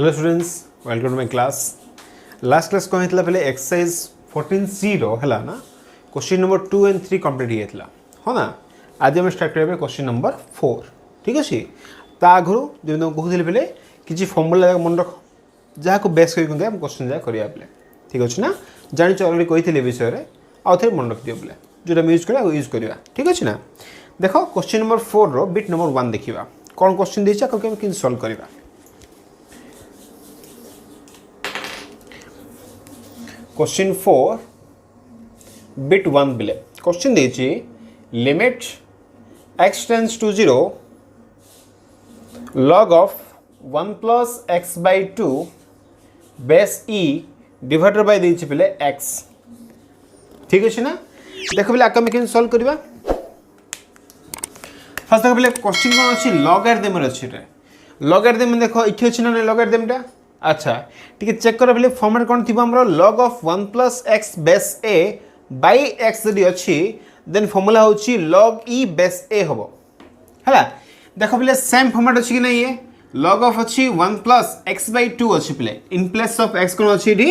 Hello students welcome to my class. Last class कौन होता पहले एक्सरसाइज 14C है ना क्वेश्चन नंबर 2 and 3 कंप्लीट होता हाँ ना। आज हम स्टार्ट करेंगे क्वेश्चन नंबर 4 ठीक अच्छे। ता आगु जो कहते पहले किसी फर्मुला मन रख जहाँ को बेस कर क्वेश्चन जहाँ करा पे ठीक अच्छे ना। जानी अलरेडी कही विषय में आउ थे मन रखिए पे जोटा यूज करा यूज करवा ठीक अच्छे ना। देख क्वेश्चन नंबर 4 रो बिट नंबर 1 देखा कौन क्वेश्चन देती कि सल्व करवा। क्वेश्चन 4 बिट 1 बिले क्वेश्चन देछि limit x tends to 0 log of 1 plus x by 2 base e divided by देछि बिले x ठीक अछि ना। देखो बिले आकम केन सॉल्व करबा। फर्स्ट देखो बिले क्वेश्चन कोन अछि लॉगरिथम रे अछि रे लॉगरिथम देखो इथे अछि ना लॉगरिथम टा अच्छा ठीक चेक कर पहले फॉर्मेट कौन थी हमरो log of 1 plus x base a by x जदि अच्छी देन फॉर्मूला होची log e base a हबो हैला। देखो पहले सेम फॉर्मेट अछि कि नहीं ये log of अच्छी 1 plus x by 2 अच्छी पहले इन प्लेस ऑफ x कोन अच्छी डी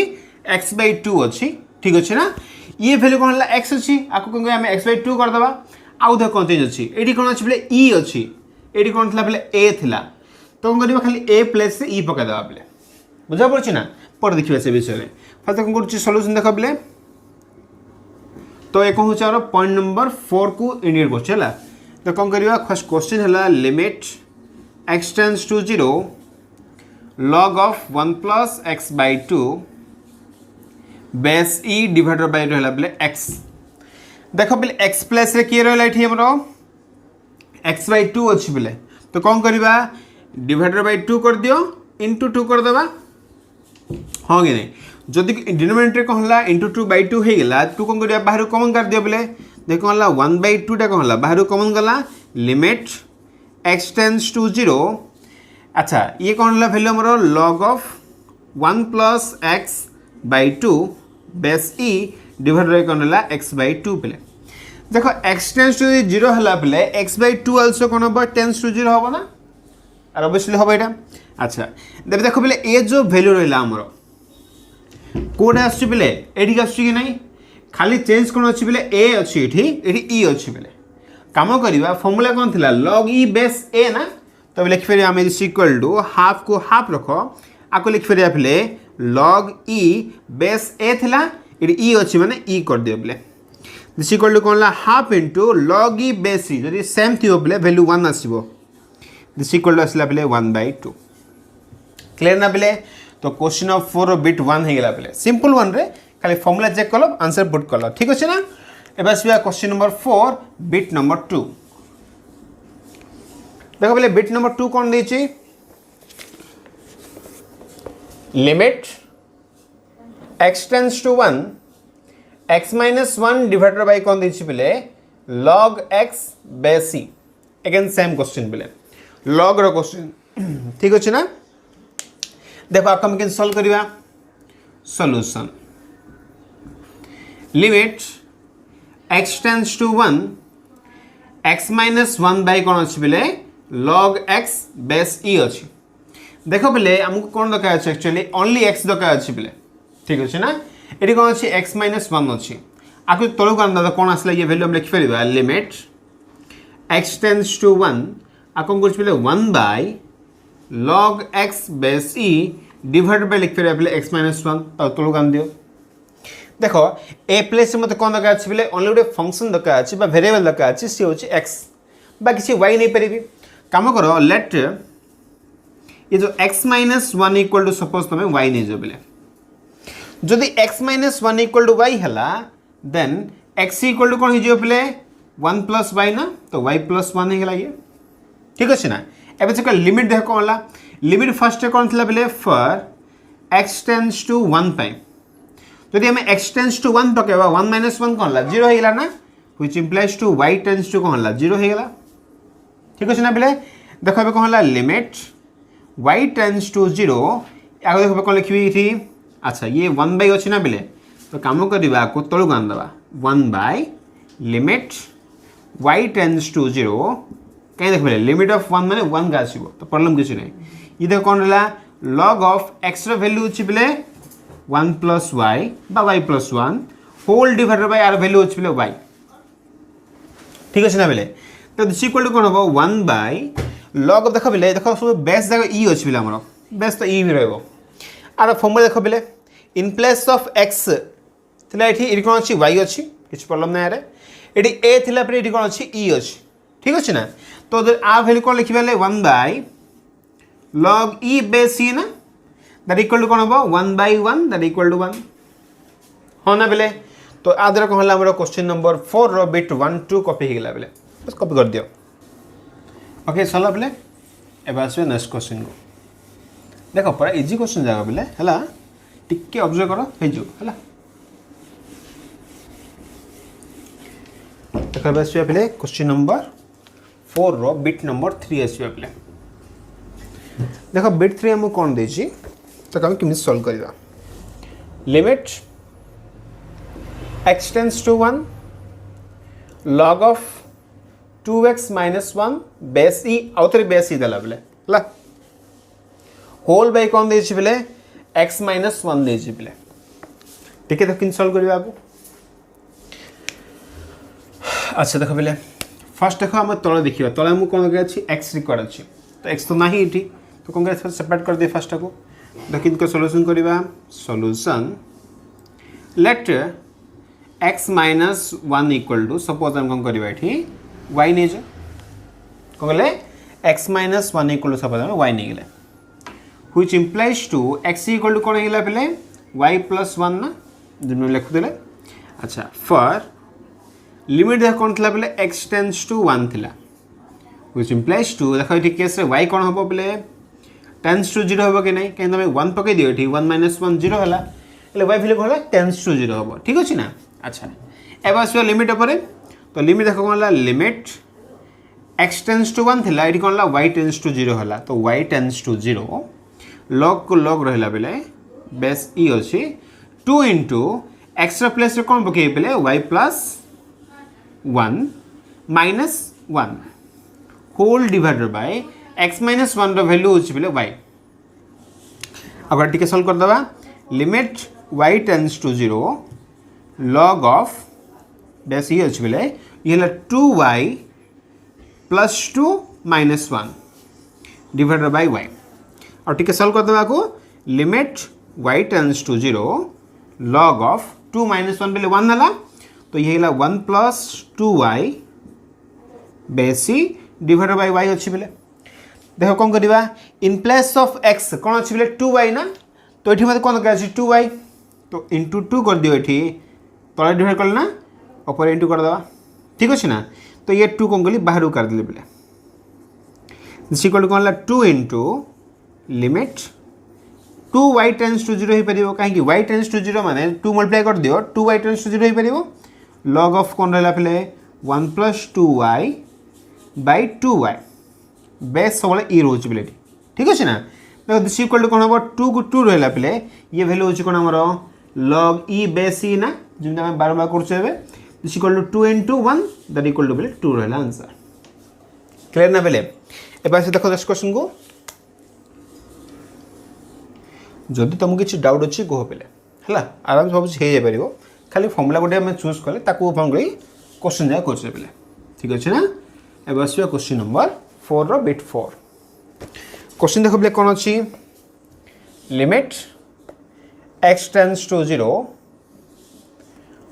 x by 2 अच्छी ठीक अछि ना। ये वैल्यू कोन हला x अच्छी आको कोन हम x by 2 कर दबा आउ द कोन चेंज अछि एडी कोन अछि पहले e अच्छी एडी कोन थला पहले a थिला तो कोन करबा खाली a प्लेस से e पका दबा पहले बुझा पड़ी ना पर देखिए से विषय में फर्स्ट कौन कर सॉल्यूशन देख पे तो एक हूँ पॉइंट नंबर 4 को इंडिकेट कर तो कौन करवा फर्स्ट क्वेश्चन है limit x tends to 0 log of 1 plus x by 2 base e divided by रहला बोले x देखो बोले x प्लस रे के रहला एठी हमरो x by 2 अछि बोले तो कौन करवा डिवाइडेड बाय 2 कर दियो इनटू 2 कर देबा हाँ कि नहीं जदि डिनोमिनेटर कौन है इंटू 2 by 2 हो गला 2 कौन कर बाहर कमन कर दियो बोले देख कौन 1 by 2 टा कौन बाहर कमन गला लिमिट x टेंड्स टू 0 अच्छा ये कौन है वैल्यू हमरो log of 1 plus x by 2 base e divided by कौन है x by 2 पे देखो x टेंड्स टू 0 हला पे x by 2 आल्सो कौन हम टेंड्स टू 0 होबो ना और ऑब्वियसली होबो एटा अच्छा देखो पे ए जो वैल्यू रहा आमर कोडे आसछि बेले एडी आसछि कि नहीं खाली चेंज कोन अछि बेले ए अछि एठी एठी ई अछि बेले काम करबा फार्मूला कोन थिला log e बेस a ना तो लिख फेर हम इज इक्वल टू हाफ को हाफ रखो आको लिख फेर पहले log e बेस a थिला एठी ई अछि माने ई कर दियो बेले इज इक्वल टू कोन ला half into log e base e जदि सेम थियो बेले वैल्यू 1 आसीबो दिस इक्वल टू आसला बेले 1 by 2 क्लियर ना बेले तो क्वेश्चन ऑफ 4 बिट 1 हो गला बेले सिंपल वन रे खाली फार्मूला चेक कलो आंसर पुट कलो ठीक अछि ना। एबा आसीबा क्वेश्चन नंबर 4 बिट नंबर 2 देखो बेले बिट नंबर 2 कोन देछि limit x tends to 1 x minus 1 divided by कोन देछि बेले log x base c again same question बेले log रो क्वेश्चन ठीक अछि ना। देखो आप हम सॉल्व करवा solution limit x tends to 1 x minus 1 by कोन अछि बेले log x बेस e अछि देखो बेले हमको कोन दका अछि एक्चुअली ओनली x दका अछि बेले ठीक अछि ना एटी कोन अछि x minus 1 अछि आकु तळु कान दादा कोन आसला ये वैल्यू हम लिख फेरबा लिमिट x टेंड्स टू 1 आकु कोन बेले 1 by log x base e divided by लिख फेर पहले x minus 1 तळु कान दियो देखो a प्लेस मते कोन दका अछि बेले ओनली गोटे फंक्शन दका अछि बा वेरिएबल दका अछि सी होछि x बा किछि y नै परिबी काम करो लेट ये जो x minus 1 equal to suppose तमे y नै जो बेले जदि x minus 1 equal to y हला देन x इक्वल टू कोन हो जो बेले 1 plus y ना तो y plus 1 हे गेला ये ठीक अछि ना। एबे से लिमिट देख कोन हला लिमिट फर्स्ट कौन थला बेले for x tends to 1 time जदि हम x टेंड्स टू 1 पकेबा 1 minus 1 कोन हला 0 हो गेला ना which implies to y tends to कोन हला 0 हो गेला ठीक अछि ना बेले देखो बे कोन हला लिमिट y टेंड्स टू 0 आगे देखो कोन लिखबी इथि अच्छा ये 1 बाय अछि ना बेले तो काम करबा को तळु गान दबा 1 by limit y tends to 0 कहीं देख लिमिट ऑफ 1 माने 1 का आसीबो तो प्रॉब्लम किछ नै ये देख कोन रला log of x ର value अछि बेले 1 plus y बा y plus 1 whole divided by r value अछि बेले y ठीक अछि ना बेले तो दिस इक्वल टू कोन हो 1 by log देखो बेले देखो सब बेस जगह e अछि बेले हमरो बेस तो e भी रहबो आर फॉर्मूला देखो बेले इन प्लेस ऑफ x थिला एठी इरि कोन अछि y अछि किछ प्रॉब्लम नै आरे एठी a थिला पर एठी कोन अछि e अछि ठीक अछि ना तो आ वैल्यू कोन लिखि बेले 1 by log e base c ना that equal to कोन हो 1 by 1 that equal to 1 हो ना बेले तो आदर कोन हला हमरो क्वेश्चन नंबर 4 रो बिट 1 2 कॉपी हे गेला बेले बस कॉपी कर दियो ओके सला बेले एबा आसे नेक्स्ट क्वेश्चन को देखो पूरा इजी क्वेश्चन जागा बेले हला टिके ऑब्जर्व करो हे जो हला देखो बस बेले क्वेश्चन नंबर 4 रो बिट नंबर 3 आसी बेले देखो बिट 3 हम कोन दे छी तो हम किमि सॉल्व करबा limit x tends to 1 log of 2x minus 1 base e आउतरी base e दला बेले ला होल बाय कोन दे छी बेले x minus 1 दे छी बेले ठीक है तो किन सॉल्व करबा बाबू अच्छा देखो बेले फर्स्ट देखो हम तळे देखिबा तळे हम कोन के अछि x रिकॉर्ड अछि तो x तो नाही इठी तो कोन के सेपरेट कर दे फर्स्ट को देखिन को सॉल्यूशन करबा solution let x minus 1 equal to suppose हम कोन करबा इठी y ने जे कोले x minus 1 equal to suppose हम y ने गेले which implies to x equal to कोन गेला पहले y plus 1 ना जिनो लिख देले अच्छा for लिमिट देखो कोन थला पहले x tends to 1 थिला which implies to देखो इठी केस रे y कोन होबो पहले tends to 0 होबो कि नै केन तमे 1 पके दियो इठी 1 minus 1 0 हला એટલે y value cone tends to 0 होबो ठीक अछि ना अच्छा एबा सो लिमिट ऊपर तो लिमिट देखो कोन ला लिमिट x tends to 1 थिला इठी कोन ला y tends to 0 हला तो y tends to 0 log को log रहला बेले बेस e अछि 2 into x रा प्लेस रे कोन पके बेले y plus 1 minus 1 whole divided by x minus 1 रो वैल्यू अछि बेले y अगर टिके सॉल्व कर दबा limit y tends to 0 log of base e अछि बेले येला 2y plus 2 minus 1 divided by y और टिके सॉल्व कर दबा को limit y tends to 0 log of 2 minus 1 बेले 1 हला तो ये हला 1 plus 2y base e divided by y अछि बेले देखो कोन करबा इन प्लेस ऑफ x कोन अछि बेले 2y ना तो एठी मते कोन अछि 2y तो into 2 कर दियो एठी तळे डिवाइड करल ना ऊपर into कर दबा ठीक अछि ना तो ये 2 कोन गली बाहर कर दिले बेले दिस इक्वल टू कोन ला 2 into limit 2y tends to 0 ही परिबो काहे कि y tends to 0 माने 2 मल्टीप्लाई कर दियो 2y tends to 0 ही परिबो log of कोन रहला पहले 1 plus 2y by 2y base सबले e रोज बेले ठीक अछि ना देखो दिस इक्वल टू कोन हो 2 को 2 रहला पहले ये वैल्यू होछि कोन हमरो log e बेस e ना जिंदा हम बार बार करछे बे this equal to 2 into 1 that equal to बेले 2 रहला आंसर क्लियर ना बेले एबा से देखो नेक्स्ट क्वेश्चन को जदि तुम किसी डाउट अच्छी कह पे है आराम सब हो जाए पार खाली फर्मुला गोटे आम चूज कले फोन कर क्वेश्चन जहाँ कर पे ठीक अच्छे ना एवं आस क्वेश्चन नंबर 4 रो बिट 4 क्वेश्चन देख पे कौन अच्छी limit x tends to 0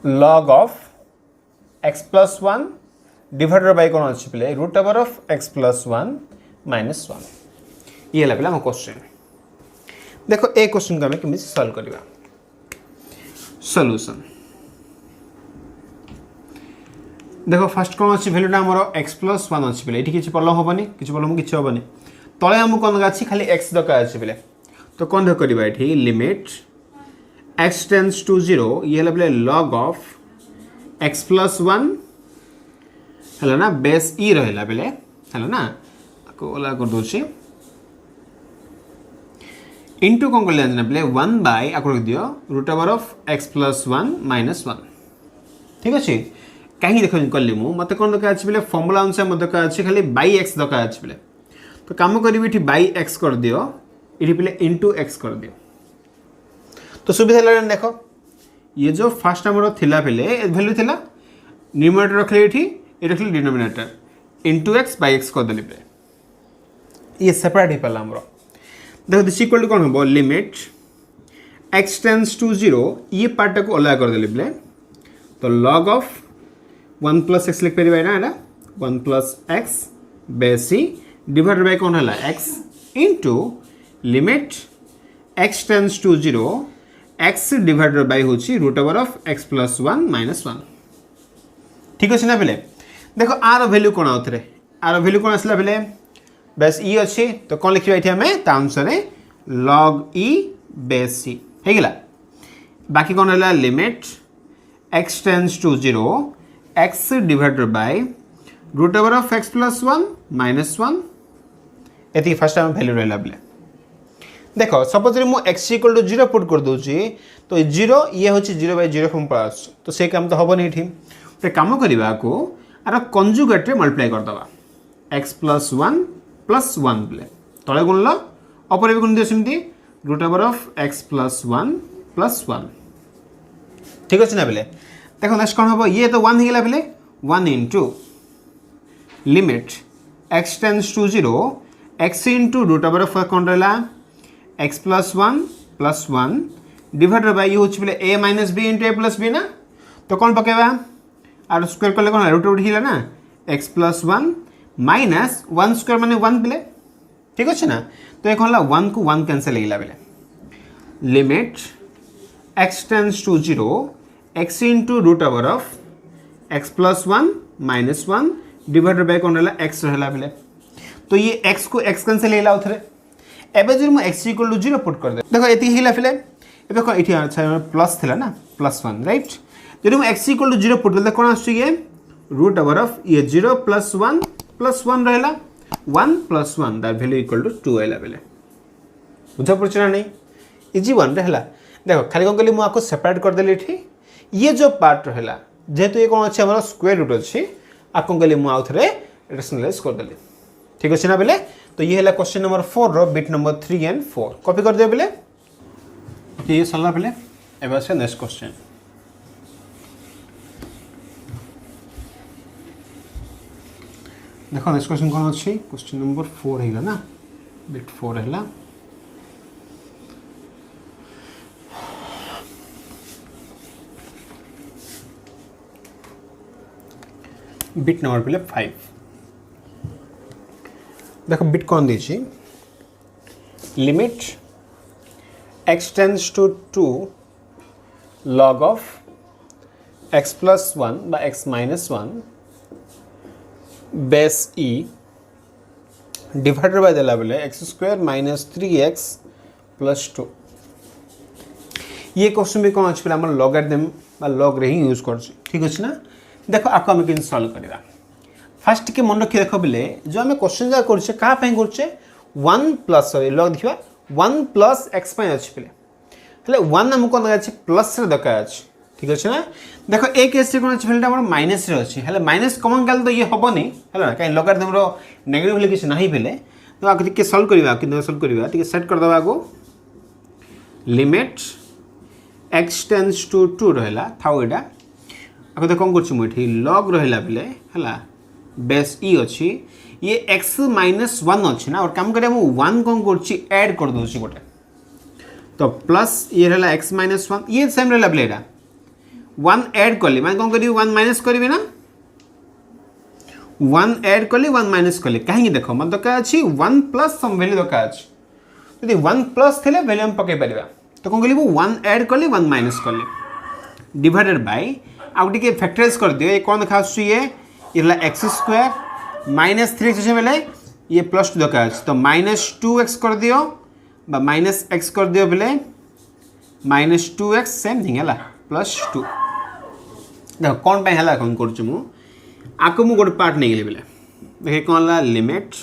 log of x plus 1 divided by कौन अच्छी पे root over of x plus 1 minus 1 ये है पे क्वेश्चन देखो ए क्वेश्चन को हमें केमी सॉल्व करबा सॉल्यूशन देखो फर्स्ट कोन अछि वैल्यूटा हमरो x + 1 अछि बेले एठी किछि प्रॉब्लम होबनी किछि प्रॉब्लम किछि होबनी तळे हम कोन गाछि खाली x दका अछि बेले तो कोन ध करबा एठी लिमिट x टेंड्स टू 0 ये हला बेले log of x + 1 हला ना बेस e रहला बेले हला ना को ओला कर दोछि इंटू कौन कर लेना पहले 1 बाय आको रख दियो root over of x plus 1 minus 1 ठीक अछि कहीं देखो करली मु मते कोन दका अछि बेले फार्मूला अनुसार मते दका अछि खाली बाय x दका अछि बेले तो काम करबी एठी बाय x कर दियो ये पे इंटू एक्स कर दियो तो सुविधा लगे देख ये जो फास्ट आमर थिला पे वैल्यू थिला न्यूमरेटर रखले ये रखले denominator into x by x करदेली पे ये सेपरेट हो पाला आमर देखो दिस इक्वल टू कौन हम लिमिट एक्स टेंड्स टू 0 ये पार्ट को अलग करदेली पे तो log ऑफ 1 प्लस एक्स लिख पारे ना एटा 1 plus x base c divided by कौन है x into limit x tends to 0 x divided by होची root over of x plus 1 minus 1 ठीक अच्छे ना पे देखो आर वैल्यू कौन आउे आर वैल्यू कौन आसला पे बेस ई अच्छे तो कौन लिखा ये आम ता अनुसार log ई बेस सी होगा बाकी कौन है limit x tends to 0 x divided by root over of x plus 1 minus 1 ये फास्ट आम वैल्यू रहा पे देखो सपोज मुझे एक्स इक्वल टू 0 पुट कर दूसरी तो 0 ये हूँ 0 बाय 0 फॉर्म पड़ा तो से काम तो हेनी ये गोटे कम करने को आर कंजुगेट मल्टीप्लाई करदे एक्स प्लस 1 पे तले गुणल अपर भी गुण दियो सेमती root over of x plus 1 ठीक अच्छे ना पे देखो नेक्स्ट कौन हम ये तो 1 होगा पे 1 into limit x tends to 0 x into root over of कौन रहा एक्स प्लस 1 डिवाइडेड बाय ये हूँ पे ए माइनस बी इंटू ए प्लस बी ना तो कौन पकेबा आर स्क्वायर कले कौन रूट रूट हिला ना एक्स प्लस 1 माइनस 1 स्क्वायर माने 1 पे ठीक अच्छे ना तो ये कौन 1 को 1 कैंसल होगा पे limit x tends to 0 x into root over of x plus 1 minus 1 divided by कौन रहा एक्स रहा पे तो ये एक्स को एक्स कैंसल होगा आउ थे एवं जो एक्स इक्वल टू 0 पुट कर दे देखो ये होगा पे एवं कौन ये अच्छा प्लस थी ना प्लस 1 राइट जो एक्स इक्वल टू 0 पुट कर कौन आए रूट ओवर ऑफ ये 0 प्लस 1 रहा 1 plus 1 that value equal to 2 आइला बेले बुझा पड़े ना नहीं इजी वन रहा देखो खाली कौन कहली मुझे सेपरेट करदेली ये ये जो पार्ट रहा जेहेतु ये कौन अच्छे हमारा स्क्वायर रूट अच्छी आपको कहली मुझे रेशनलाइज करदेली ठीक अच्छे ना बेले तो ये है क्वेश्चन नंबर 4 रो बिट नंबर 3 एंड 4 कॉपी कर दिया बेले ये सरला बेले एवं से नेक्स्ट क्वेश्चन देखो नेक्स्ट क्वेश्चन कौन अच्छी क्वेश्चन नंबर 4 है ना बिट 4 है बिट नंबर पे 5 देखो बिट कौन दीजिए limit x tends to 2 log of x plus 1 बा x minus 1 base e divided by देला बेले x square minus 3x plus 2 ये क्वेश्चन भी कौन अच्छे आम लॉगरिथम बा लॉग रे ही यूज कर ठीक अच्छे ना देखो आपको आम कि सल्व करवा फास्ट के मन रखी देख बेले जो आम क्वेश्चन जहाँ करछे क्या करछे 1 प्लस सॉरी लॉग देखा 1 प्लस एक्स अच्छे पे हेल्ले 1 आमको कौन दरकार प्लस दरकार अच्छे ठीक अच्छे ना देखो ए केस कौन अच्छे फिल्ड माइनस अच्छे हेल्ले माइनस कमन गले तो ये हेनी है कहीं लॉगरिथम नेगेटिव वैल्यू किसी ना पे तो आगे टे सल्व करवा कि सल्व करवा टे सेट करदे आगो लिमिट एक्स टेंड्स टू 2 रहा थाउ यहाँ आगे कौन कर लॉग रहा पे है बेस ई अच्छी ये एक्स माइनस 1 अच्छे ना और काम कर 1 कौन कर ऐड कर दूसरी गोटे तो प्लस ये रहा एक्स माइनस 1 ये सेम रहा पे यहाँ 1 ऐड कली मैं कौन करी 1 माइनस करी ना 1 ऐड कली 1 माइनस कली कहीं देख मत दरकार अच्छी 1 प्लस सम वैल्यू दरकार अच्छी यदि 1 प्लस थे वैल्यू हम पकई पार तो कौन कली 1 ऐड कली 1 माइनस कली डिवाइडेड बाय आउ टे फैक्टराइज कर दियो ये कौन देखा ये रहा एक्स स्क्वायर माइनस 3x बेले ये प्लस 2 दरकार तो माइनस 2x कर दियो बा माइनस एक्स कर दियो बेले माइनस 2x सेम थिंग है प्लस 2 देखो कौन पे है कौन कर गोटे पार्ट नहीं गली बेले देखिए कौन है limit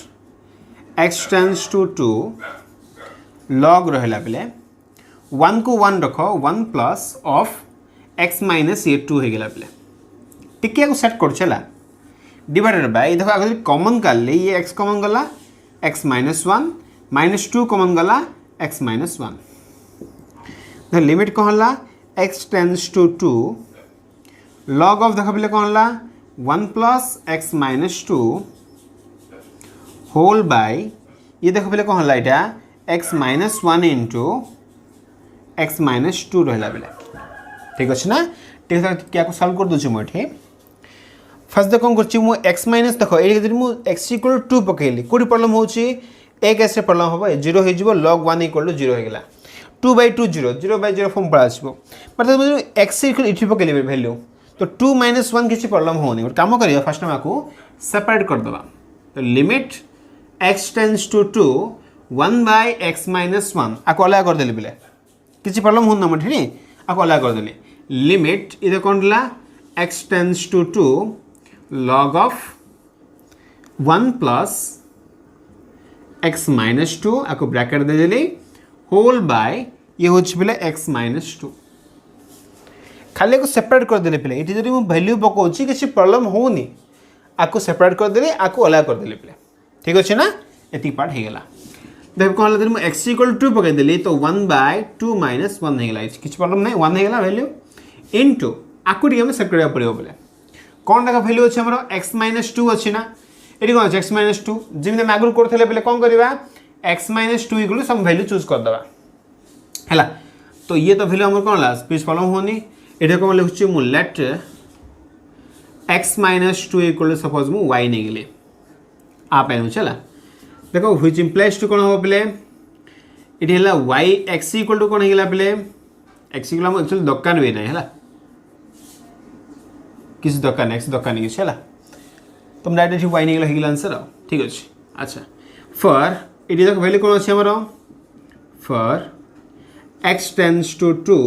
x tends to 2 log रहा पे 1 को 1 रख 1 प्लस ऑफ एक्स माइनस ये 2 होगा पे टिके को सेट कर डिवाइडेड बाय देखो कॉमन कर ये एक्स कॉमन गला एक्स माइनस 1 माइनस 2 कॉमन गला x माइनस 1 तो लिमिट कौन है x tends to 2 log of देख पे कौन है 1 plus x minus 2 whole by ये देख पे कौन है यहाँ x minus 1 into x minus 2 रहा बेले ठीक अच्छे ना ठीक है क्या सॉल्व कर दूसरी मुझे फर्स्ट देख कौन कर एक्स माइनस देख ये एक्स इक्वल 2 पकईली कौटी प्रॉब्लम होची एक ऐसे प्रॉब्लम हम 0 हो log 1 इक्वल टू 0 होगा 2/2 0/0 फॉर्म पड़ा आसो बट एक्स इक्वल इठी पकईली वैल्यू तो 2 माइनस 1 किसी प्रॉब्लम होनी गोटे कम कर फास्ट हम आपको सेपरेट करदे तो limit x tends to 2 1/x minus 1 आपको अलग करदे बोले किसी प्रॉब्लम होना मुझे आपको अलग करदे लिमिट इधर कौन ला x tends to 2 log of 1 plus x minus 2 आपको ब्रैकेट दे देली होल बाय ये होची पिले x minus 2 खाली को सेपरेट कर देले पिले इटी जदी मु वैल्यू पकोची किसी प्रॉब्लम होनी आपको सेपरेट कर देली आपको अलग कर देले पिले ठीक अछि ना एती पार्ट हे गेला देख कोन लदि मु x = 2 पके देली तो 1/2 minus 1 हे गेला किसी प्रॉब्लम नहीं 1 हे गेला वैल्यू इनटू आपको डी हम सेपरेट करबा पड़ियो बोले कौन टाका वैल्यू अच्छे हमारा x माइनस 2 अच्छी ना ये कौन अच्छे x माइनस 2 जमी आम आगुरी करते पे कौन करवा x माइनस 2 इक्वल सब वैल्यू चूज करदे है तो ये तो वैल्यू कौन ला स्पीच प्रॉब्लम होनी ये कौन लिखुची मु let x minus 2 equal suppose मु y नहीं गली आप चला देखो व्हिच इम्प्लाइज टू कौन हम पे ये y x इक्वल टू कौन होगा पे x इक्वल एक्चुअली दरकार भी ना है किसी दरकार नहीं दरकार नहीं है तुम डायरेक्ट वाई नहीं गला आंसर ठीक अच्छे अच्छा फॉर ये देख वैल्यू कौन अच्छे हमारा फॉर एक्स टेंस टू 2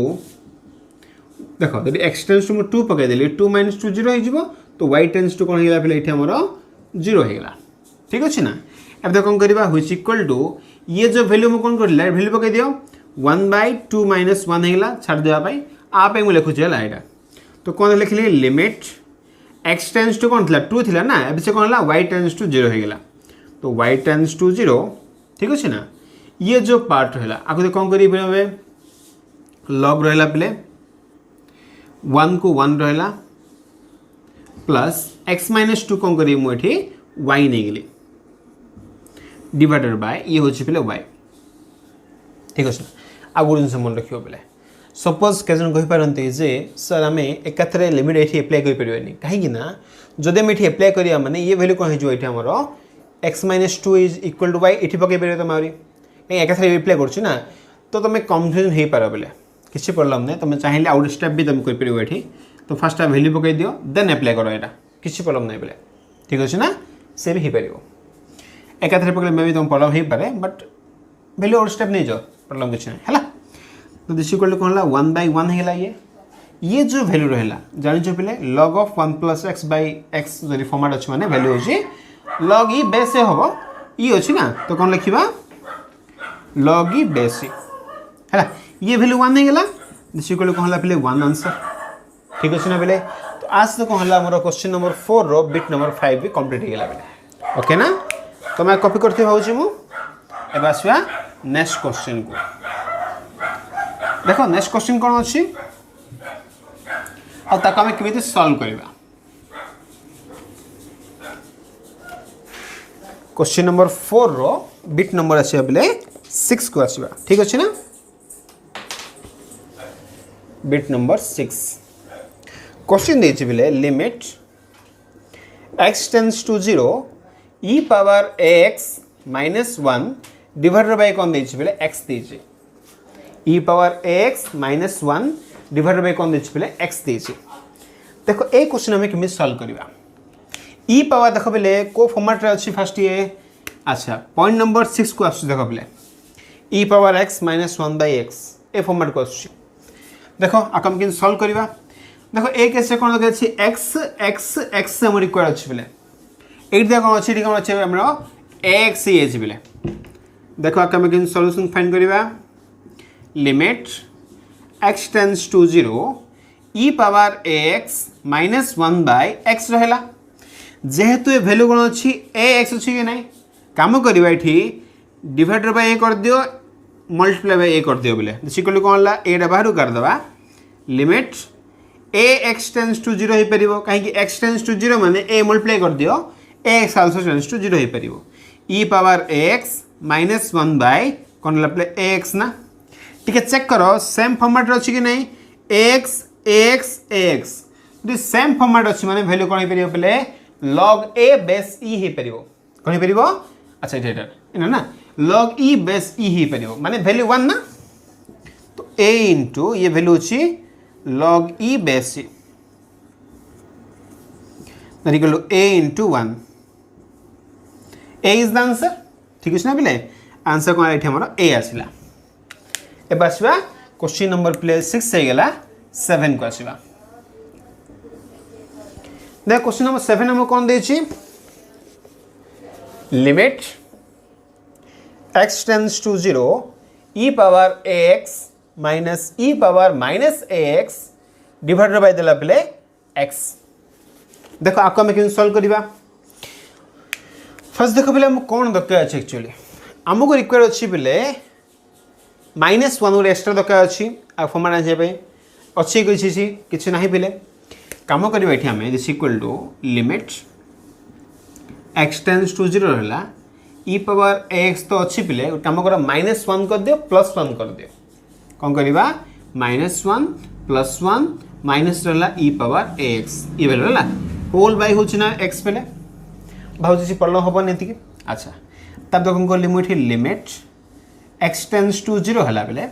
देख यदि एक्स टेंस टू 2 पकईदेली 2 माइनस 2 0 हो तो वाई टेंस टू कौन होगा पे ये आमर 0 होगा ठीक अच्छे ना अब देख कौन करवा व्हिच इक्वल टू ये जो वैल्यू मुझे कौन कर वैल्यू पकई दियो 1/2 माइनस 1 होगा छाड़ देवाई आप मुझे लिखुची है यहाँ तो कौन लिखली लिमिट एक्स टेंस टू कौन थी 2 थी ना अब से कौन है वाई टेंस टू 0 होगा तो वाई टेंस टू 0 ठीक अच्छे ना ये जो पार्ट रहा आपको कौन करेंगे लॉग रहा पे 1 को 1 रहा प्लस एक्स माइनस 2 कौन करी मुझे वाई नहीं गली डिवाइडेड बाय ये हूँ पे वाई ठीक अच्छे ना आ गए जिन मन रखिए पे सपोज कैजन कहींपारती जे सर आम एकाथरे लिमिट ये एप्लाय करें कहीं जदि आम ये एप्लाय करा माने ये वैल्यू कौन होमर x minus 2 is equal to y ये पकई पार तुम आहरी कहीं एकाथरे एप्लाय कर तो तुम कन्फ्यूजन हो पार बोले किसी प्रॉब्लम नहीं तुम चाहिए आउट स्टेप भी तुम कर तो फास्ट वैल्यू पकई दियो देन एप्लाय करो यहाँ किसी प्रॉब्लम नहीं बोले ठीक अच्छे ना से भी हो पार एकाथरे पकड़े मे भी तुम प्रॉब्लम हो पाए बट वैल्यू आउट स्टेप नहीं जाओ प्रॉब्लम किसी नहीं है तो दिस इक्वल टू कौन है 1/1 होगा ये जो वैल्यू रहा जान पे log of 1 plus x by x जो फॉर्मेट अच्छे माने वैल्यू अच्छे log ई बेस हम ई अच्छी ना तो कौन लिखा log ई बेस है ये वैल्यू 1 होगा दिस इक्वल टू कौन है पे 1 आंसर ठीक अच्छे ना पे तो आज तो कौन है मोर क्वेश्चन नंबर 4 रो बिट नंबर 5 भी कंप्लीट होगा पे ओके ना तो मैं कॉपी करते भाई एवं आसवा नेक्स्ट क्वेश्चन को देखो नेक्स्ट क्वेश्चन कौन अच्छी आम केमी सॉल्व करवा क्वेश्चन नंबर 4 रो बिट नंबर आसा बेले 6 को आसवा ठीक अच्छे ना बिट नंबर 6 क्वेश्चन देछि बेले limit x tends to 0 e power ax minus 1 divided by कौन देछि बेले x देछि e power ax minus 1 divided by कौन देछि बेले x देछि देखो ए क्वेश्चन हमें केमी सॉल्व करवा e पावर देखो बेले को फॉर्मेट रे अछि फर्स्ट ये अच्छा पॉइंट नंबर 6 को आसु देखो बेले e power x minus 1/x ए फॉर्मेट को आसु देखो आकम किन सॉल्व करवा देखो ए कैसे कौन लगे अछि x x x से हम रिक्वायर अछि बेले एट दे कौन अछि कौन अछि हमरा ax ही अछि बेले देखो आकम किन सॉल्यूशन फाइंड करवा limit x tends to 0 e power ax minus 1/x रहला जेहेतु ये वैल्यू कौन अच्छी ax अच्छी कि नहीं काम करवा ये डिवाइडर बाय कर दियो मल्टीप्लाई बाय ए कर दियो बोले सिक्वल कौन ला एटा बाहर कर दबा limit a x tends to 0 हो परिबो काहे कि एक्स टेंस टू 0 माने ए मल्टीप्लाई कर दियो a x also tends to 0 हो परिबो e power x minus 1 by कौन ला प्ले x ना ठीक है चेक करो सेम फॉर्मेट अछि कि नहीं x x x the same format अछि माने वैल्यू कोन परिबो प्ले log a बेस e हे परिबो कोन परिबो अच्छा एटा इना ना log e बेस e हे परिबो माने वैल्यू 1 ना तो a इनटू ये वैल्यू अछि log e base e that equal to a into 1 a is the answer ठीक है ना पिले आंसर कोन एठी हमर a आसिला ए आसवा क्वेश्चन नंबर प्ले 6 से गेला 7 को आसवा देख क्वेश्चन नंबर 7 हम कोन देछि limit x tends to 0 e power ax minus e power minus ax divided by देला प्ले x देखो आपको हम केन सॉल्व करिबा फर्स्ट देखो पहले हम कौन दरकार अच्छे एक्चुअली आमको रिक्वायर अच्छी पहले माइनस 1 गोटे एक्सट्रा दरकार अच्छी आ फॉर्मेट आने अच्छी किसी ना पहले कम करवा ये आम this equal to limit x tends to 0 रहा e पावर एक्स तो अच्छी पहले कम कर माइनस 1 कर दियो प्लस 1 कर दियो कौन करवा माइनस 1 प्लस 1 माइनस रहा e पावर एक्स ये वैल्यू रहा होल बाय होना एक्स पहले भाव पढ़ल हम ये अच्छा तब तक हमको limit limit x tends to 0 है बेले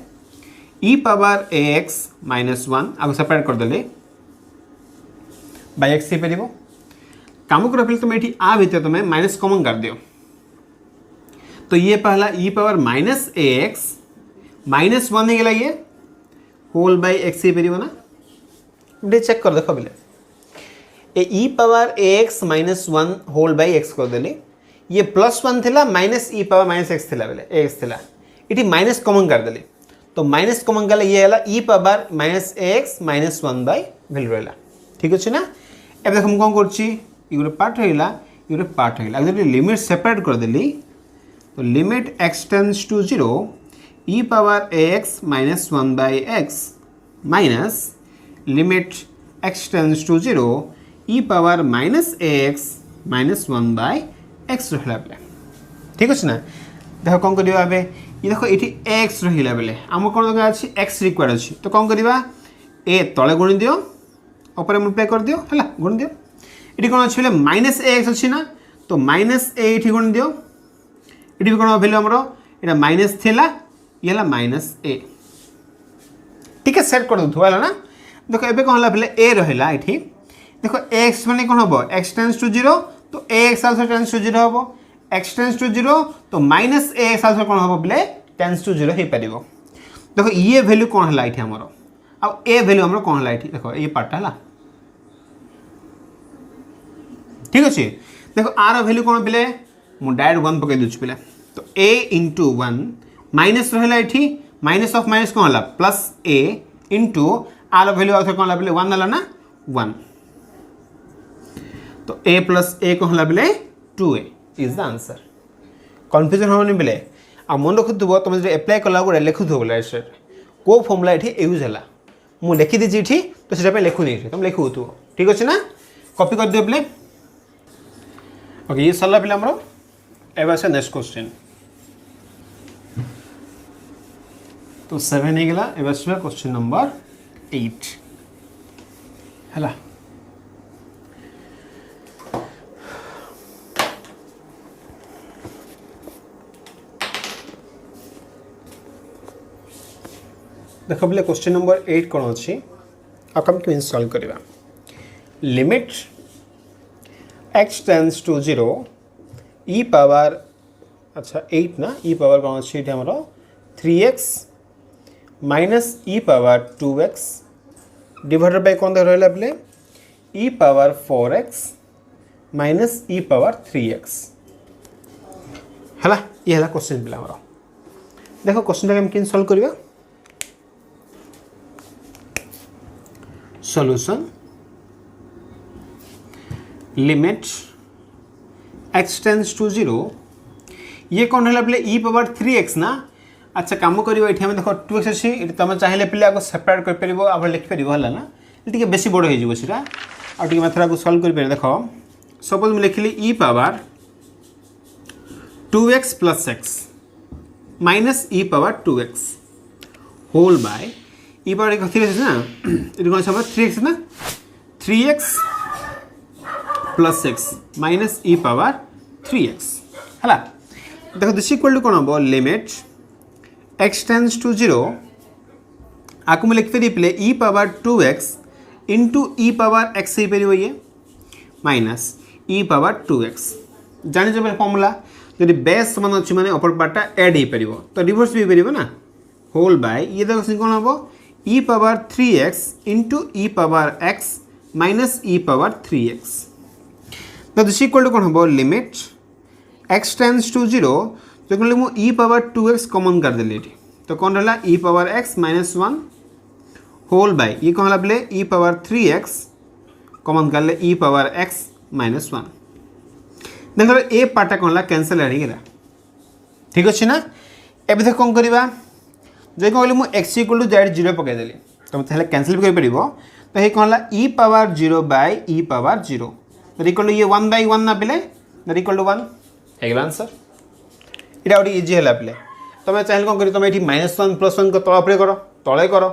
e पावर ax माइनस 1 आगे सेपरेट करदे बाय एक्स पार कम कर तुम ये आ भर तुम माइनस कमन कर दियो तो ये पहला e power minus ax minus 1 हो गला ये होल बाय एक्स पार ना चेक कर देख बोले e power ax minus 1 whole by x कर देली ये प्लस 1 थिला minus e power minus x थिला बेले ax थिला इटी माइनस कॉमन कर देली तो माइनस कॉमन गले ये हला e power minus ax minus 1 by value रहला ठीक अछि ना अब देख हम कोन करछि ई गोटे पार्ट रहला ई गोटे पार्ट रहला अगर लिमिट सेपरेट कर देली तो limit x tends to 0 e power ax minus 1 by x minus limit x tends to 0 e power minus ax minus 1 by x रहा बेले ठीक अच्छे ना देख कौन कर ये देखो ये x रहा बेले आम कौन दरकार अच्छी x रिक्वायर्ड अच्छी तो कौन करवा a तले गुणी दियो ऊपर मल्टीप्लाई कर दियो है गुणी दियो ये कौन अच्छे माइनस ax अच्छी ना तो माइनस a ये गुणी दियो ये भी कौन भैल्यू आमर यहाँ माइनस थिला ये माइनस a ठीक है सेट कर दो है ना देखो ये कौन है a रहा ये देखो x माने कौन हम x टेंड्स टू 0 तो ax आल्सो टेंड्स टू 0 हम x टेंड्स टू 0 तो माइनस ax आल्सो कौन हम बोले टेंड्स टू 0 हो पार देखो ये वैल्यू कौन है ये आमर अब ए वैल्यू आमर कौन है ये देखो ये पार्टा है ठीक अच्छे देखो आर वैल्यू कौन पे मुझे डायरेक्ट 1 पकई दूसरी पे तो a इंटू 1 माइनस रहा ये माइनस ऑफ माइनस कौन है plus a into r value आउे कौन है 1 है ना 1 तो a प्लस a कौन है बोले 2a is the answer confusion होनी बोले आ मन रखुव तुम जो एप्लाई कला गोटे लिखुव बोले को फर्मुला ये यूज है मुझे लिखी दीजिए ये तो सीटा लिखुनी तुम लिखु ठीक अच्छे ना कॉपी कर दियो बोले ओके ये सरला पे आमर एवं से नेक्स्ट क्वेश्चन तो 7 हो गला एवं क्वेश्चन नंबर 8 है देख बोले क्वेश्चन नंबर 8 कौन अच्छी आम के सॉल्व करवा limit x tends to 0 e power अच्छा 8 ना e पावर कौन अच्छी ये आमर 3x minus e power 2x divided by कौन रहा बोले e power 4x minus e power 3x है ये है क्वेश्चन पे आमर देखो क्वेश्चन हम कि सॉल्व करवा solution limit x tends to 0 ये कौन है बोले e पावर 3x ना अच्छा कम कर ये देख 2x अच्छी तुम चाहिए पे आपको सेपरेट कर आप लिखिपर है ना ये बेसी बड़ होगा आठ मात्रा को सल्व कर देख सपोज मुझे लिखिली e power 2x plus x minus e power 2x whole by e power कथी ना ये कौन सा 3x ना 3x plus x minus e power 3x है देखो दिस इक्वल टू कौन हम लिमिट x टेंड्स टू 0 आपको मुझे लिखिपारि पे ई पावर 2x इंटू ई पावर x हो पार ये माइनस ई पावर 2x जानी फर्मूला जब बेस समान अच्छी माने अपर पार्टा एड हो पार तो रिवर्स भी हो पार ना होल बाय ये देखो कौन हम ई पावर 3x इंटू ई power x minus e power 3x तो दिस इक्वल टू कौन हम लिमिट x टेंड्स टू 0 जो कहले मु ई पावर 2x कॉमन कर देली तो कौन रहा e power x minus 1 whole by ये कौन बोले ई पावर 3x कॉमन कर ले ई पावर x माइनस 1 देख ए पार्टा कौन कैनसल है ठीक अच्छे ना ए देख कौन करवा जो कहली मुझे एक्स इक्वल टू जेड 0 पकईदेली तो मतलब कैनसल भी कर तो ये कौन e power 0 by e power 0 that equal to ये 1 बाय 1 ना पे दट इक्वल टू 1 होगा आंसर यहाँ गोटे इजी है पे तुम चाहिए कौन कर तुम ये -1 +1 को तल कर तले कर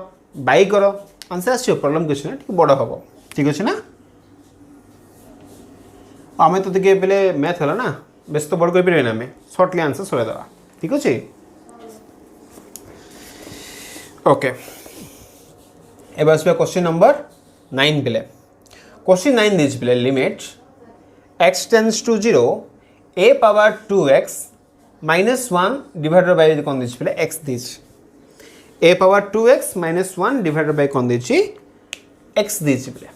बाई कर आंसर आस प्रॉब्लम किसी ना बड़ हम ठीक अच्छे ना आम तो पे मैथ है ना बेस तो बड़ कर आम सर्टली आंसर सरेदेवा ठीक अच्छे ओके अब आस क्वेश्चन नंबर 9 पे क्वेश्चन 9 दीज पे limit x tends to 0 a power 2x minus 1 divided by कौन दीज पे x दीज a power 2x minus 1 divided by कौन दीज x दीज पे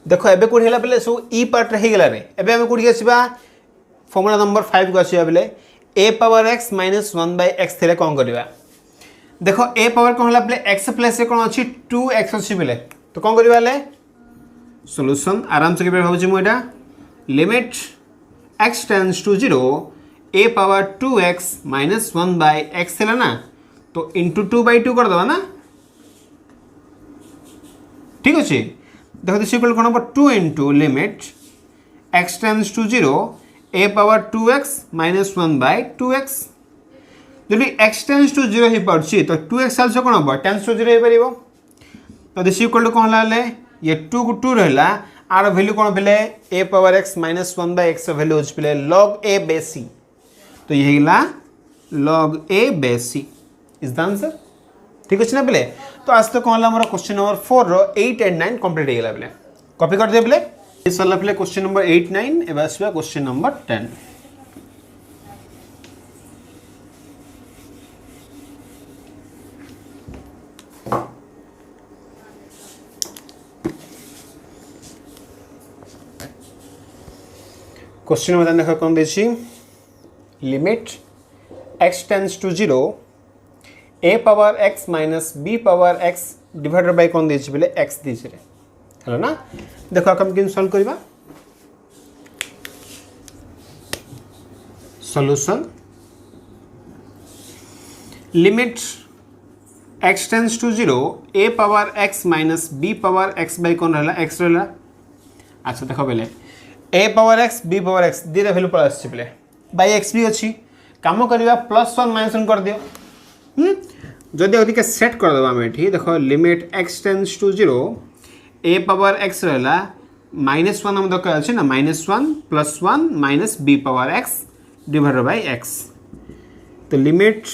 देखो एबे कोड हैला पे सब ई पार्ट रही गला रे एबे हम कोड आसीबा फॉर्मूला नंबर 5 को आसीबा बेले a power x minus 1 by x थेले कौन करबा देखो a पावर कौन है एक्स प्लस से कौन अच्छी 2x अच्छी बोले तो कौन करें सॉल्यूशन आराम से भावुँ मुझे limit x tends to 0 a power 2x minus 1 by x है ना तो इंटू 2 बाय 2 करदे ना ठीक अच्छे देखो दिस इक्वल कौन हम 2 into limit x tends to 0 a power 2x minus 1 by 2x जब x टेंड्स टू 0 हो पार्टी तो 2x आल्सो कौन हम टेंड्स टू 0 हो पार तो दिस इक्वल टू कौन है ये 2 को 2 रहा आर वैल्यू कौन पे a power x minus 1 by x value हो पे log a बाय c तो ये log a bye c is the answer ठीक अच्छे ना पे तो आज तो कौन है क्वेश्चन नंबर 4 रो 8 एंड 9 कंप्लीट हो गला पे कॉपी कर दे पे सरला पे क्वेश्चन नंबर 8 9 एवं आसवा क्वेश्चन नंबर 10 क्वेश्चन में देखा कौन देखिए limit x tends to 0 a power x minus b power x divided by कौन देखिए बोले x दीजिए है ना देखो हम कि सॉल्व करवा solution limit x tends to 0 a power x minus b power x by कौन रहा x रहा अच्छा देखो बोले a power x b power x दीटा भैल्यू पड़ा पे बाय x भी अच्छी कम करवा +1 -1 कर दियो जदि अधिक सेट करदे आम ये देख limit x tends to 0 a power x रहा -1 आम दरकार अच्छे ना -1 +1 minus b power x divided by x तो लिमिट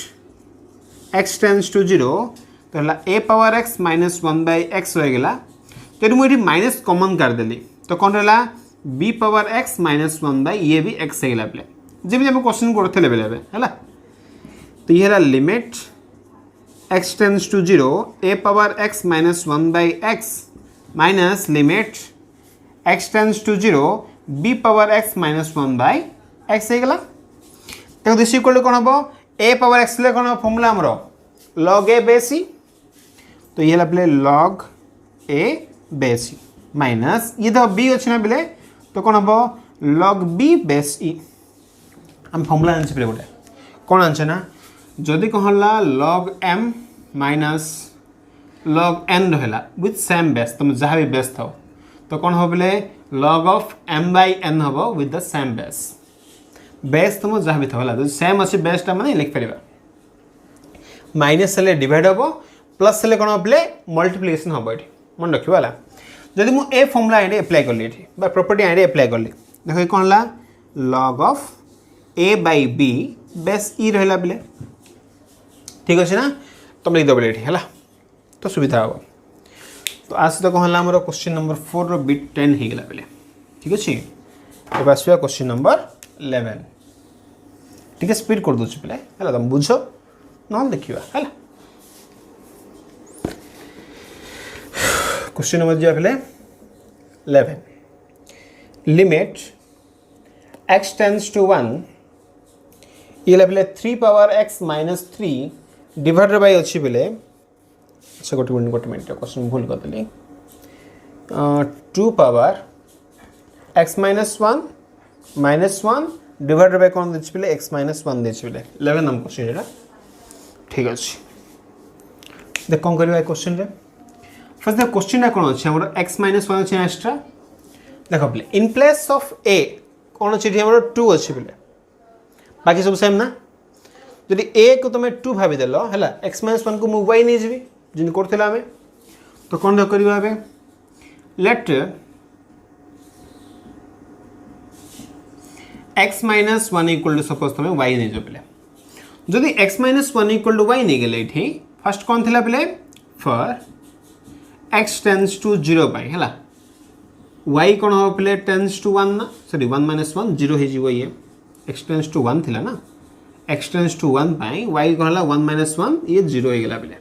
x टेंड्स टू 0 तो a power x minus 1 by x हो गला तो मुझे माइनस कॉमन कर देली तो कौन रहा b power x minus 1 by ये भी x है पे जमी आम क्वेश्चन करते बेले है तो ये रहा limit x tends to 0 a power x minus 1 by x minus limit x tends to 0 b power x minus 1 by x है गला देखो दिस इक्वल टू कौन हम a पावर x ले कौन फॉर्मूला हमरो log a बाय c तो ये पे log a bye c minus ये तो b अच्छे ना बेले तो कौन हम log b बाय c हम फॉर्मूला आनछे पे गोटे कौन आनछे ना जदि कहला log m minus log n रहा विथ सेम बेस तुम जहाँ भी बेस था तो कौन हम बोले log of m by n हम with the same base base तुम जहाँ भी था जो सेम अच्छे बेसटा मैंने लिख पार माइनस डिवाइड हम प्लस हेल्ले कौन बोले मल्टीप्लिकेशन हम ये मन रखा है जदि मुझे फर्मुला आईडी एप्लाई कली प्रॉपर्टी आईडी एप्लाई कली देख कौन है log of a by b base e रहा बोले ठीक अच्छे ना तुम लिखद बोले है तो सुविधा हम तो आज तो कौन है क्वेश्चन नंबर 4 रो बिट 10 हो गला बोले ठीक अच्छे अब आस क्वेश्चन नंबर 11 ठीक है स्पीड कर दूसरी पे है तुम बुझ ना देखा है क्वेश्चन नंबर जो पे 11 लिमिट x टेंस टू 1 ये पे 3 power x minus 3 divided bye अच्छी बेले अच्छा गोटे मिनट क्वेश्चन भूल करदेली 2 power x minus 1 divided by कौन देखिए बेले x माइनस 1 देखिए बेले 11 नंबर क्वेश्चन एटा ठीक अच्छे देख कौन करवा क्वेश्चन रे फर्स्ट देख क्वेश्चन कौन अच्छे हमर x माइनस 1 अच्छे एक्स्ट्रा देख बेले इन प्लेस ऑफ a कौन अच्छे हमर 2 अच्छे बेले बाकी सब सेम ना जदि a को तुम 2 भावी देल है x माइनस 1 को मुझे y नहीं जी जिन करथिला हमें तो कौन करवा हमें let x minus 1 equal to suppose तुम y नहीं जो पे जदि x minus 1 equal to y नहीं गले ये फर्स्ट कौन थिला पे फॉर x टेंस टू 0 पाई है y कौन हम पे टेंस टू 1 ना सॉरी 1 माइनस 1 0 हो ये x टेंस टू 1 थिला ना x टेंस टू 1 पाई y कौन है 1 माइनस 1 ये 0 हो गला पे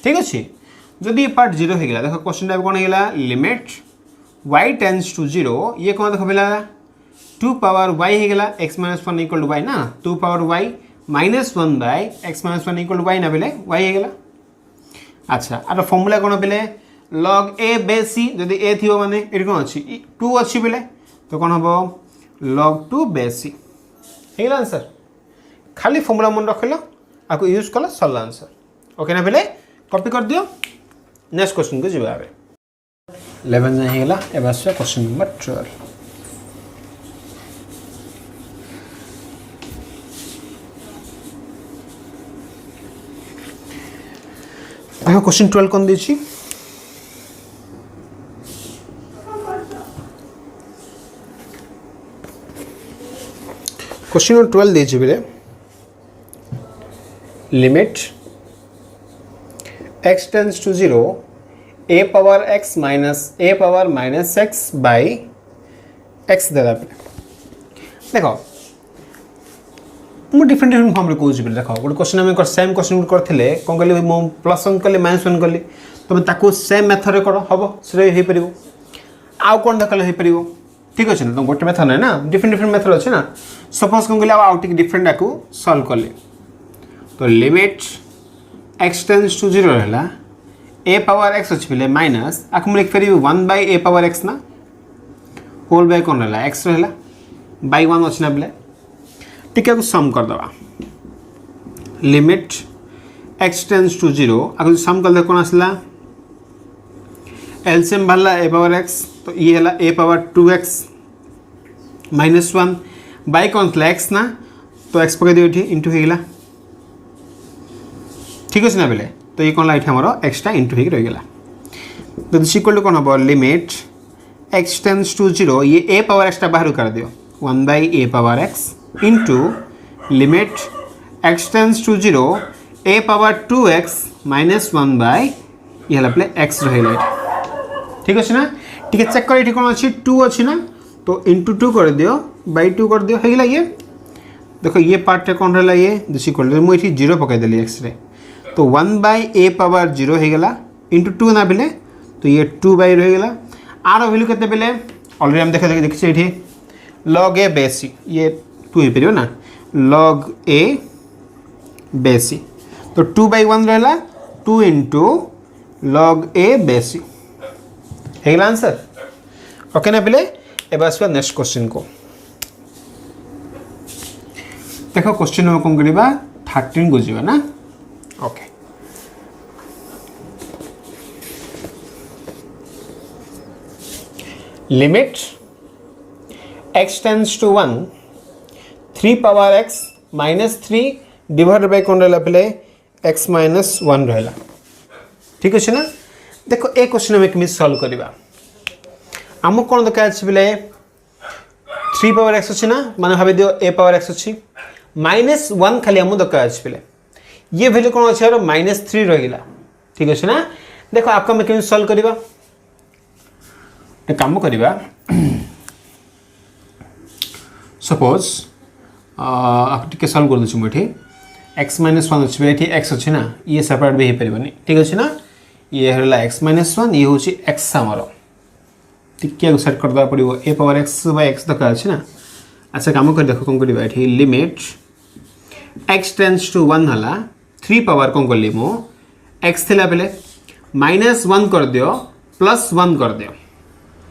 ठीक अच्छे जदि ये पार्ट 0 हो गला देखो क्वेश्चन टाइप कौन हो गला लिमिट y टेंस टू 0 ये कौन देख पे 2 पावर y हो गला x minus 1 equal to y ना 2 power y minus 1 by x minus 1 equal to y ना बेले y हो गला अच्छा आर फॉर्मूला कौन पे log a बेस c जदि a थी माने ये कौन अच्छी 2 अच्छी बेले तो कौन हम log 2 बेस c हो गला आंसर खाली फॉर्मूला मन रख लो आपको यूज कल सरला आंसर ओके ना बेले कॉपी कर दियो नेक्स्ट क्वेश्चन को जीवा 11 जाए गला एबा से क्वेश्चन नंबर 12 देखो क्वेश्चन 12 कौन देछि क्वेश्चन नंबर 12 देछि बेले limit x tends to 0 a power x minus a power minus x by x देला पे देखो मु डिफरेंट फॉर्म रे कहूँ पे देखो गोटे क्वेश्चन आम सेम क्वेश्चन करते कौन कली मो प्लस 1 कली माइनस 1 कली तुम ताको सेम मेथड रे कर हम से हो पार आउ कौन देखल हो पार ठीक अच्छे ना तुम गोटे मेथड ना डिफरेंट मेथड अच्छे ना सपोज कौन कली आउ डिफरेंट आपको सॉल्व कले तो लिमिट x टेंस टू 0 रहा a पावर x अच्छे पे माइनस आपको लिख पारि 1 बाय a पावर x ना होल बाय कौन रहा x रहा बाय 1 अच्छे ना पे टिके को सम कर दवा लिमिट x टेंस टू 0 आपको सम कर दे कौन आसला एलसीएम बाहरला a पावर x तो ये है a power 2x minus 1 by कौन था x ना तो x पकड़ दियो इंटू हो गला ठीक अच्छे ना बेले तो ये कौन ये आमर एक्सट्रा इंटू हो रहीगला तो इक्वल टू कौन हम लिमिट x टेंस टू 0 ये a पावर एक्सट्रा बाहर कर दियो 1 by a power x into limit x tends to 0 a power 2x minus 1 by ये पे x रहा ठीक अच्छे ना टी चेक कर कौन अच्छी 2 अच्छी ना तो इंटू 2 कर दियो बाय 2 कर दियो होगा ये देखो ये पार्ट कौन रहा ये दूसरी कर मुझे 0 पकईदेली एक्स रे तो 1 बाय a पावर 0 हो गला इंटू 2 ना बेले तो ये 2 बाय रहीगला आर वैल्यू केते बेले ऑलरेडी हम देखिए ये log a बेस c ये 2 हो पार ना log a बेस c तो 2 बाय 1 रहा 2 into log a base c होगा आंसर ओके ना बेले ए आसवा नेक्स्ट क्वेश्चन को देखो क्वेश्चन में कौन करवा 13 को जीवा ना okay limit x tends to 1 3 power x minus 3 divided by कोन रहला पले x माइनस 1 रहला ठीक अछि ना देखो ए क्वेश्चन हम केमि सॉल्व करबा हम कोन दरकार अछि बले 3 पावर x अछि ना माने भाबे दियो a पावर x अछि माइनस 1 खाली हम दरकार अछि बले ये वैल्यू कोन अछि यार माइनस 3 रहिला ठीक अछि ना देखो आपका हम केमि सॉल्व करबा एक काम करबा सपोज आप टिके सॉल्व कर दछु मठी x माइनस 1 अछि बेठी x अछि ना ये सेपरेट भी हे परिबनी ठीक अछि ना ये हला x माइनस 1 ये होची x हमरो टिके को सेट कर दा पड़िबो a power x by x दका अछि ना अच्छा काम कर देखो कोन करबा एठी लिमिट x टेंड्स टू 1 हला 3 पावर कोन करली मो x थिला बेले माइनस 1 कर दियो प्लस 1 कर दियो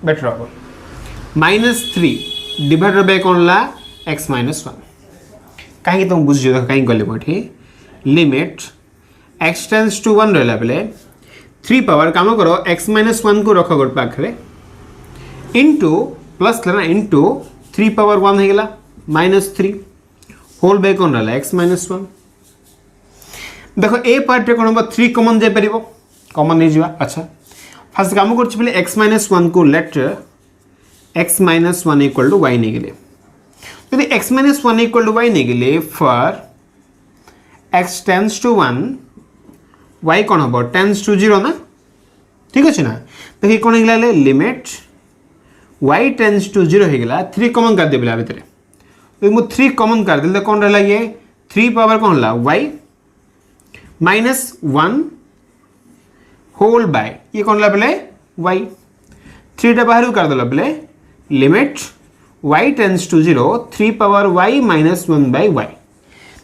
बेटर हो माइनस 3 डिवाइडेड बाय कोन ला x माइनस 1 कहीं तुम बुझियो देखो कहीं गले मोठी लिमिट x टेंड्स टू 1 रहला बेले 3 पावर काम करो x माइनस 1 को रखो गोट पाखरे इनटू प्लस लेना इनटू 3 पावर 1 हे गेला माइनस 3 होल बाय कोन रहला x माइनस 1 देखो ए पार्ट रे कोन बा 3 कॉमन जाय परिबो कॉमन नै जिवा अच्छा फर्स्ट काम करछि बेले x माइनस 1 को let x minus 1 equal to y नै गेले यदि x minus 1 equal to y नै गेले for x tends to 1 y कोन हो टेंड्स टू 0 ना ठीक अछि ना देखि कोन गेला लिमिट y टेंड्स टू 0 हे गेला 3 कॉमन कर देबला भीतर तो मु 3 कॉमन कर देले कोन रहला ये 3 पावर कोन हला y माइनस 1 होल बाय ये कोन ला बेले y 3 टा बाहर कर देला बेले limit y tends to 0 3 power y minus 1 by y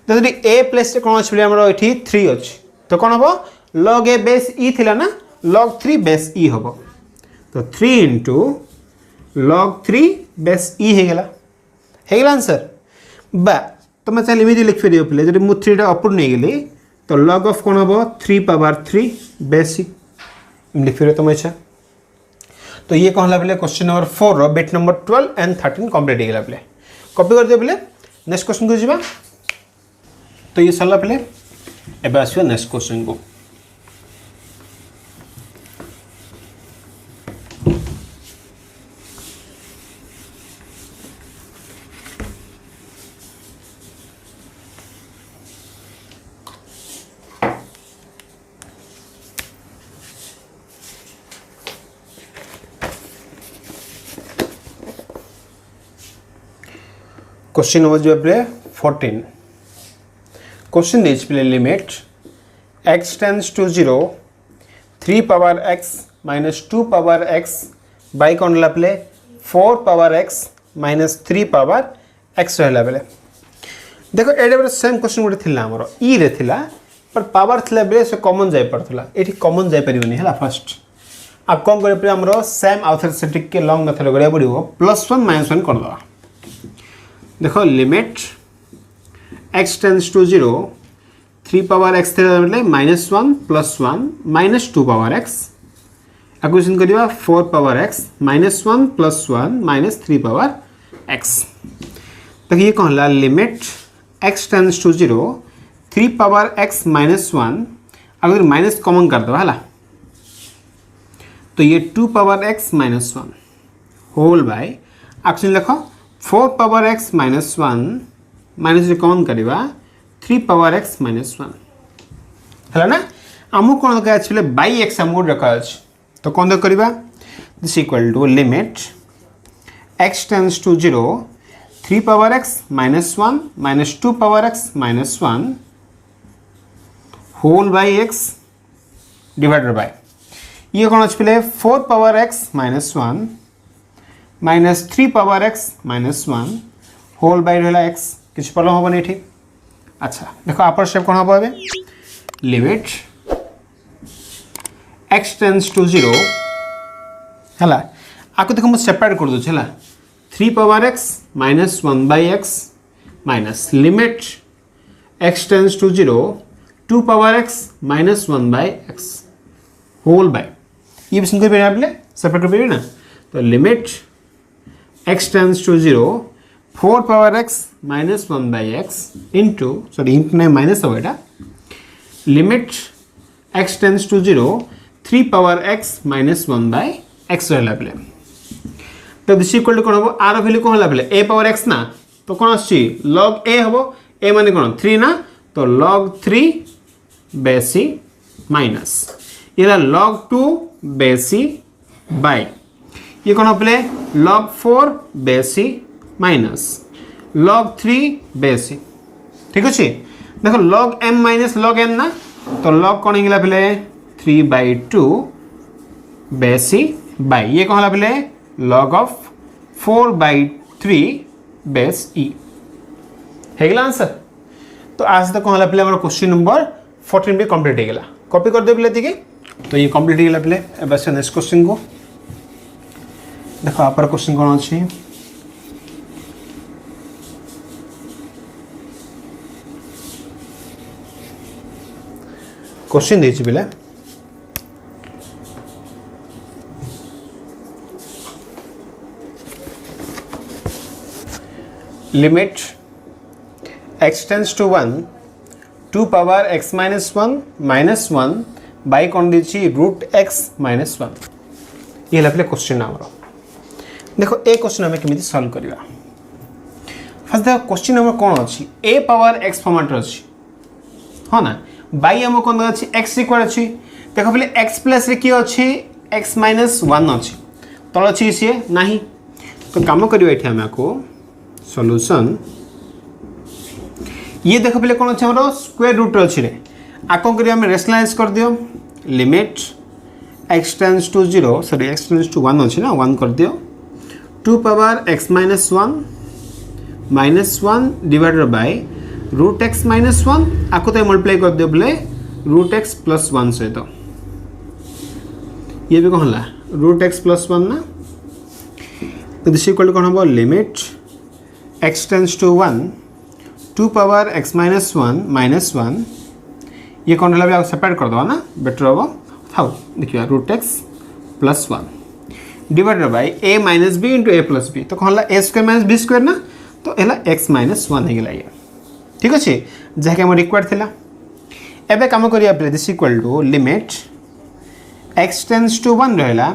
तो यदि a प्लेस रे कोन अछि बेले हमरो एठी 3 अछि तो कौन हम log a बेस e थिला ना log 3 बेस e हम तो 3 इंटू log 3 बेस e हे गेला आंसर बा तो मैं चल इमिडिएटली लिख फेरियो पले जदि मु 3 टा अपुर नै गेली तो log ऑफ कोन हम 3 पावर 3 बेस e लिख फेरियो तो अच्छा तो ये कहला पले क्वेश्चन नंबर 4 रो बिट नंबर 12 एंड 13 कंप्लीट हे गेला पले कॉपी कर दियो पले नेक्स्ट क्वेश्चन को जिबा तो ये सल्ला पले एबे आसो नेक्स्ट क्वेश्चन को क्वेश्चन नंबर जो है 14 क्वेश्चन दिस प्ले limit x tends to 0 3 power x minus 2 power x by कोन ला प्ले 4 power x minus 3 power x रहला बेले देखो एडे सेम क्वेश्चन गोटे थिला हमरो e रे थिला पर पावर थिला बेले से कॉमन जाय पड़थला एठी कॉमन जाय परिबनी हला फर्स्ट अब कोन करे पे हमरो सेम आर्थमेटिक के लॉन्ग मेथड गड़े पड़िबो +1 -1 कर दवा देखो limit x tends to 0 3 power x थे -1 +1 -2 पावर x एक्वेशन करिवा 4 पावर x -1 +1 -3 पावर x देखिए ये कहला limit x tends to 0 3 power x -1 अगर माइनस कॉमन कर दो हला तो ये 2 पावर x -1 होल बाय एक्शन लिखो 4 पावर x -1 माइनस रे कॉमन करिवा 3 पावर x -1 हला ना हमु कोन का अछि बाय x हमु रखा अछि तो कोन करिवा this equal to limit x tends to 0 3 power x -1 -2 power x -1 whole by x divided by ये कौन अच्छे 4 power x -1 -3 power x -1 whole by रहा x किस प्रॉब्लम होबो नहीं ठीक अच्छा देखो अपर स्टेप कौन होबो अबे लिमिट x टेंड्स टू 0 हला आको देखो मैं सेपरेट कर दो हला 3 power x -1 by x minus limit x tends to 0 2 power x minus 1 by x whole by ये भी सुनकर पेरे आपले सेपरेट कर ना तो limit x tends to 0 4 power x minus 1 by x into sorry into नहीं माइनस हो बेटा limit x tends to 0 3 power x minus 1 by x रहला बेले तो दिस इक्वल टू कोन हो r वैल्यू कोन होला बेले a पावर x ना तो कोन आछि log a हबो a माने कोन 3 ना तो log 3 बेसी माइनस इला log 2 बेसी बाय ये कोन होले log 4 बेसी माइनस log 3 बेसी ठीक अछि देखो log m minus log n ना तो log कोन हिला बेले 3/2 बेसी बाय ये कोन होला बेले log of 4/3 बेस e हेगला आंसर तो आज तक कहला पिले हमर क्वेश्चन नंबर 14 भी कंप्लीट हे गेला कॉपी कर दे पिले दिके तो ये कंप्लीट हे गेला पिले अब से नेक्स्ट क्वेश्चन को देखो अपर क्वेश्चन कोन अछि क्वेश्चन देछि पिले limit x tends to 1 2 power x minus 1 minus 1 by कोन दिछि रूट x माइनस 1 ये लपले क्वेश्चन हमरो देखो ए क्वेश्चन हम केमिति सॉल्व करिवा फर्स्ट देखो क्वेश्चन हमर कोन अछि a पावर x फॉर्मेट अछि हो ना बाय हम कोन अछि x इक्वल अछि देखो पहिले x प्लस रे की अछि x माइनस 1 अछि तळ अछि से नाही तो काम करिवा एठी हम को सॉल्यूशन ये देखो पहले कौन अच्छे हमारा स्क्वायर रूट अच्छी रे आको करिया हम रेशनलाइज कर दियो limit x tends to 0 sorry x tends to 1 अच्छी ना 1 कर दियो 2 power x minus 1 divided by root x minus 1 आको तो मल्टीप्लाई कर दियो बोले रूट x प्लस 1 सहित ये भी कौन होला रूट x प्लस 1 ना तो दिस इक्वल टू कौन होबो limit x tends to 1 2 power x minus 1 minus 1 ये कौन होला भी सेपरेट कर दो ना बेटर होबो थाउ देखियो root x plus 1 divided by a minus b into a plus b तो कौन होला a square minus b square ना तो एला x माइनस 1 हे गेला ये ठीक अछि जहा हम रिक्वायर्ड थिला एबे काम करिया प्ले this equal to limit x tends to 1 रहला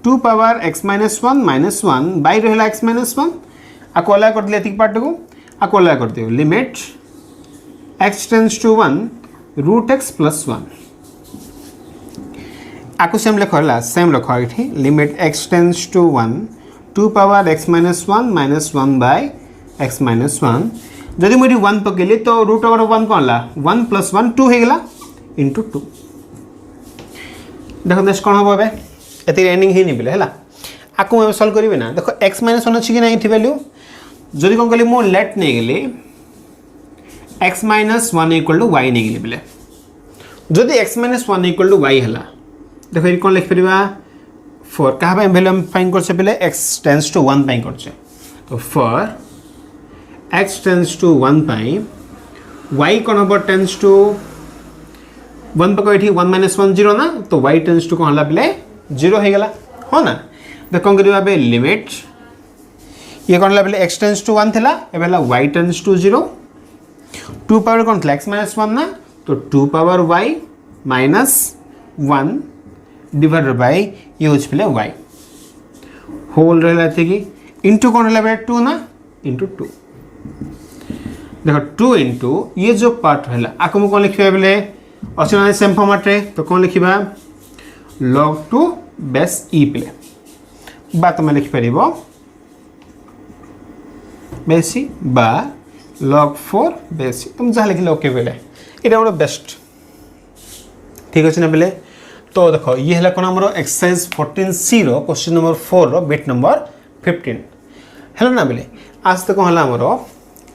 2 पावर x माइनस 1 माइनस 1 बाय रहला x माइनस 1 आको अला कर दिले एतिक पार्ट को आको अला कर दियो limit x tends to 1 root x plus 1 आको सेम लिखला सेम लिखो इठी limit x tends to 1 2 power x minus 1 minus 1 by x minus 1 जदि मोरी 1 पकेली तो रूट ओवर 1 कोन ला 1 प्लस 1 2 हे गेला इनटू 2 देखो नेक्स्ट कोन होबो बे एति एंडिंग ही नि बिले हला आको हम सॉल्व करिवे ना देखो x माइनस 1 अछि कि नाही थि वैल्यू जदि कोन कहली मो लेट नै गेली x minus 1 equal to y नै गेली बिले जदि x minus 1 equal to y हला देखो इ कोन लिख परिबा 4 कहा बे वैल्यू हम फाइंड करछे बिले x टेंड्स टू 1 पाई करछे तो फॉर x टेंड्स टू 1 पाई y कोन होबो टेंड्स टू 1 पको एठी 1 माइनस 1 0 ना तो y टेंड्स टू कोन हला बिले 0 हे गेला हो ना देखो कोन करिबा बे लिमिट ये कौन ला x टेंड्स टू 1 थिला एबे ला y टेंड्स टू 0 2 पावर कौन था x माइनस 1 ना तो 2 power y minus 1 divided by ये होछ पले y होल रहला थे कि इनटू कौन रहला 2 ना इनटू 2 देखो 2 इनटू ये जो पार्ट रहला आको म कौन लिखबे बले ऑप्शन सेम फॉर्मेट रे तो कौन लिखिबा log 2 बेस e पले बात में लिख परिबो बेसी बा log 4 बेसी तुम जहाँ लिखले ओके बेले इटा हमरो बेस्ट ठीक अछि ना बेले तो देखो ये हला कोन हमरो एक्सरसाइज 14c रो क्वेश्चन नंबर 4 रो बिट नंबर 15 हला ना बेले आज तक हला हमरो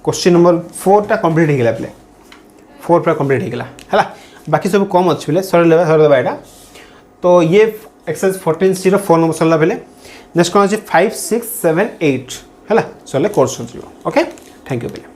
क्वेश्चन नंबर 4 टा कंप्लीट हे गेला बेले 4 पूरा कंप्लीट हे गेला हला बाकी सब कम अछि बेले सर देबा एटा तो ये एक्सरसाइज 14c रो 4 नंबर सरला बेले नेक्स्ट कोन अछि 5 6 7 8 हला चले कोर्स हो ओके थैंक यू बेले